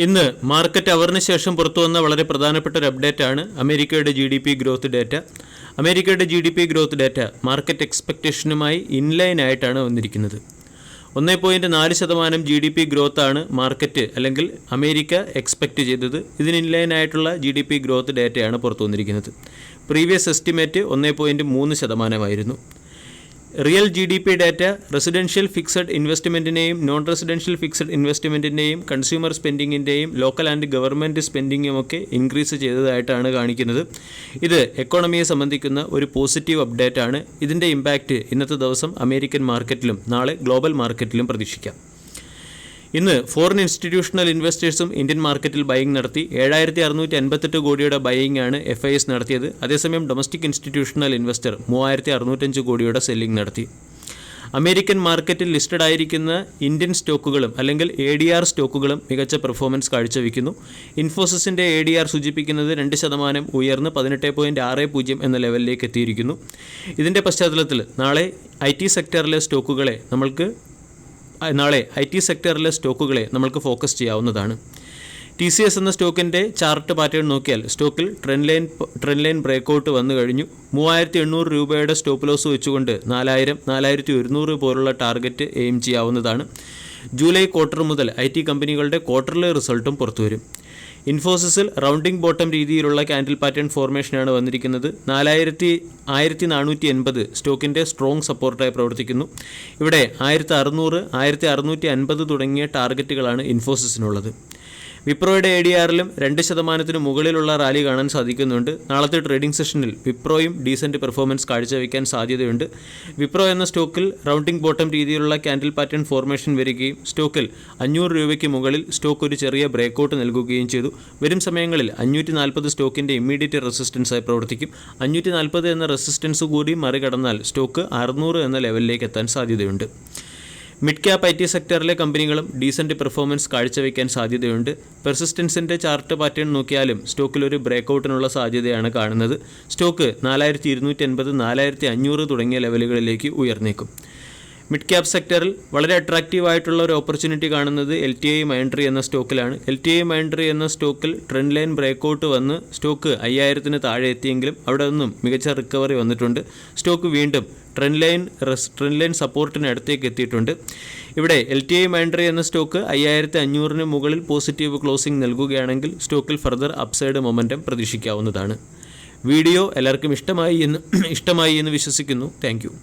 ഇന്ന് മാർക്കറ്റ് അവറിന് ശേഷം പുറത്തുവന്ന വളരെ പ്രധാനപ്പെട്ട ഒരു അപ്ഡേറ്റാണ് അമേരിക്കയുടെ GDP ഗ്രോത്ത് ഡേറ്റ. അമേരിക്കയുടെ GDP ഗ്രോത്ത് ഡേറ്റ മാർക്കറ്റ് എക്സ്പെക്റ്റേഷനുമായി ഇൻലൈൻ ആയിട്ടാണ് വന്നിരിക്കുന്നത്. 1.4% GDP ഗ്രോത്താണ് മാർക്കറ്റ് അല്ലെങ്കിൽ അമേരിക്ക എക്സ്പെക്റ്റ് ചെയ്തത്. ഇതിന് ഇൻലൈൻ ആയിട്ടുള്ള GDP ഗ്രോത്ത് ഡേറ്റയാണ് പുറത്തു വന്നിരിക്കുന്നത്. Previous estimate 1.3% real GDP data residential fixed ഇൻവെസ്റ്റ്മെൻറ്റിനെയും നോൺ റെസിഡൻഷ്യൽ ഫിക്സഡ് ഇൻവെസ്റ്റ്മെൻറ്റിൻ്റെയും കൺസ്യൂമർ സ്പെൻഡിങ്ങിൻ്റെയും ലോക്കൽ ആൻഡ് ഗവൺമെൻറ് സ്പെൻഡിങ്ങുമൊക്കെ ഇൻക്രീസ് ചെയ്തതായിട്ടാണ് കാണിക്കുന്നത്. ഇത് എക്കോണമിയെ സംബന്ധിക്കുന്ന ഒരു പോസിറ്റീവ് അപ്ഡേറ്റ് ആണ്. ഇതിൻ്റെ ഇമ്പാക്റ്റ് ഇന്നത്തെ ദിവസം അമേരിക്കൻ മാർക്കറ്റിലും നാളെ ഗ്ലോബൽ മാർക്കറ്റിലും പ്രതീക്ഷിക്കാം. ഇന്ന് ഫോറിൻ ഇൻസ്റ്റിറ്റ്യൂഷണൽ ഇൻവെസ്റ്റേഴ്സും ഇന്ത്യൻ മാർക്കറ്റിൽ ബൈയിങ് നടത്തി. 7658 കോടിയുടെ ബൈയിങ് ആണ് FIS നടത്തിയത്. അതേസമയം ഡൊമസ്റ്റിക് ഇൻസ്റ്റിറ്റ്യൂഷണൽ ഇൻവെസ്റ്റർ 3605 കോടിയുടെ സെല്ലിംഗ് നടത്തി. അമേരിക്കൻ മാർക്കറ്റിൽ ലിസ്റ്റഡ് ആയിരിക്കുന്ന ഇന്ത്യൻ സ്റ്റോക്കുകളും അല്ലെങ്കിൽ ADR സ്റ്റോക്കുകളും മികച്ച പെർഫോമൻസ് കാഴ്ചവെക്കുന്നു. ഇൻഫോസിസിൻ്റെ ADR സൂചിപ്പിക്കുന്നത് 2% ഉയർന്ന് 18.60 എന്ന ലെവലിലേക്ക് എത്തിയിരിക്കുന്നു. ഇതിൻ്റെ പശ്ചാത്തലത്തിൽ നാളെ IT സെക്ടറിലെ സ്റ്റോക്കുകളെ നമ്മൾക്ക് ഫോക്കസ് ചെയ്യാവുന്നതാണ്. TCS എന്ന സ്റ്റോക്കിൻ്റെ ചാർട്ട് പാറ്റേൺ നോക്കിയാൽ സ്റ്റോക്കിൽ ട്രെൻഡ് ലൈൻ ബ്രേക്കൗട്ട് വന്നു കഴിഞ്ഞു. 3800 രൂപയുടെ സ്റ്റോപ്പ് ലോസ് വെച്ചുകൊണ്ട് 4000, 4100 പോലുള്ള ടാർഗറ്റ് എയിം ചെയ്യാവുന്നതാണ്. ജൂലൈ ക്വാർട്ടർ മുതൽ IT കമ്പനികളുടെ ക്വാർട്ടർലി റിസൾട്ടും പുറത്തുവരും. ഇൻഫോസിസിൽ റൗണ്ടിംഗ് ബോട്ടം രീതിയിലുള്ള ക്യാൻഡിൽ പാറ്റേൺ ഫോർമേഷനാണ് വന്നിരിക്കുന്നത്. 1480 സ്റ്റോക്കിൻ്റെ സ്ട്രോങ് സപ്പോർട്ടായി പ്രവർത്തിക്കുന്നു. ഇവിടെ 1600, 1650 തുടങ്ങിയ ടാർഗറ്റുകളാണ് ഇൻഫോസിസിനുള്ളത്. വിപ്രോയുടെ ADRലും 2% മുകളിലുള്ള റാലി കാണാൻ സാധിക്കുന്നുണ്ട്. നാളത്തെ ട്രേഡിംഗ് സെഷനിൽ വിപ്രോയും ഡീസൻറ്റ് പെർഫോമൻസ് കാഴ്ചവെക്കാൻ സാധ്യതയുണ്ട്. വിപ്രോ എന്ന സ്റ്റോക്കിൽ റൗണ്ടിംഗ് ബോട്ടം രീതിയിലുള്ള ക്യാൻഡിൽ പാറ്റേൺ ഫോർമേഷൻ വരികയും സ്റ്റോക്കിൽ 500 രൂപയ്ക്ക് മുകളിൽ സ്റ്റോക്ക് ഒരു ചെറിയ ബ്രേക്കൗട്ട് നൽകുകയും ചെയ്തു. വരും സമയങ്ങളിൽ 540 സ്റ്റോക്കിൻ്റെ ഇമ്മീഡിയറ്റ് റെസിസ്റ്റൻസായി പ്രവർത്തിക്കും. 540 എന്ന റെസിസ്റ്റൻസ് കൂടി മറികടന്നാൽ സ്റ്റോക്ക് 600 എന്ന ലെവലിലേക്ക് എത്താൻ സാധ്യതയുണ്ട്. മിഡ് ക്യാപ്പ് IT സെക്ടറിലെ കമ്പനികളും ഡീസൻറ്റ് പെർഫോമൻസ് കാഴ്ചവെക്കാൻ സാധ്യതയുണ്ട്. പെർസിസ്റ്റൻസിൻ്റെ ചാർട്ട് പാറ്റേൺ നോക്കിയാലും സ്റ്റോക്കിൽ ഒരു ബ്രേക്കൗട്ടിനുള്ള സാധ്യതയാണ് കാണുന്നത്. സ്റ്റോക്ക് 4280, 4500 തുടങ്ങിയ ലെവലുകളിലേക്ക് ഉയർന്നേക്കും. മിഡ് ക്യാപ്പ് സെക്ടറിൽ വളരെ അട്രാക്റ്റീവ് ആയിട്ടുള്ള ഒരു ഓപ്പർച്യൂണിറ്റി കാണുന്നത് LTI മൈൻഡ്രി എന്ന സ്റ്റോക്കിലാണ്. LTI മൈൻഡ്രി എന്ന സ്റ്റോക്കിൽ ട്രെൻഡ് ലൈൻ ബ്രേക്കൗട്ട് വന്ന് സ്റ്റോക്ക് 5000 താഴെ എത്തിയെങ്കിലും അവിടെ നിന്നും മികച്ച റിക്കവറി വന്നിട്ടുണ്ട്. സ്റ്റോക്ക് വീണ്ടും ട്രെൻഡ് ലൈൻ സപ്പോർട്ടിന് അടുത്തേക്ക് എത്തിയിട്ടുണ്ട്. ഇവിടെ LTI മൈൻഡ്രി എന്ന സ്റ്റോക്ക് 5500 മുകളിൽ പോസിറ്റീവ് ക്ലോസിംഗ് നൽകുകയാണെങ്കിൽ സ്റ്റോക്കിൽ ഫർദർ അപ്സൈഡ് മൊമെൻറ്റം പ്രതീക്ഷിക്കാവുന്നതാണ്. വീഡിയോ എല്ലാവർക്കും ഇഷ്ടമായി എന്ന് വിശ്വസിക്കുന്നു. Thank you.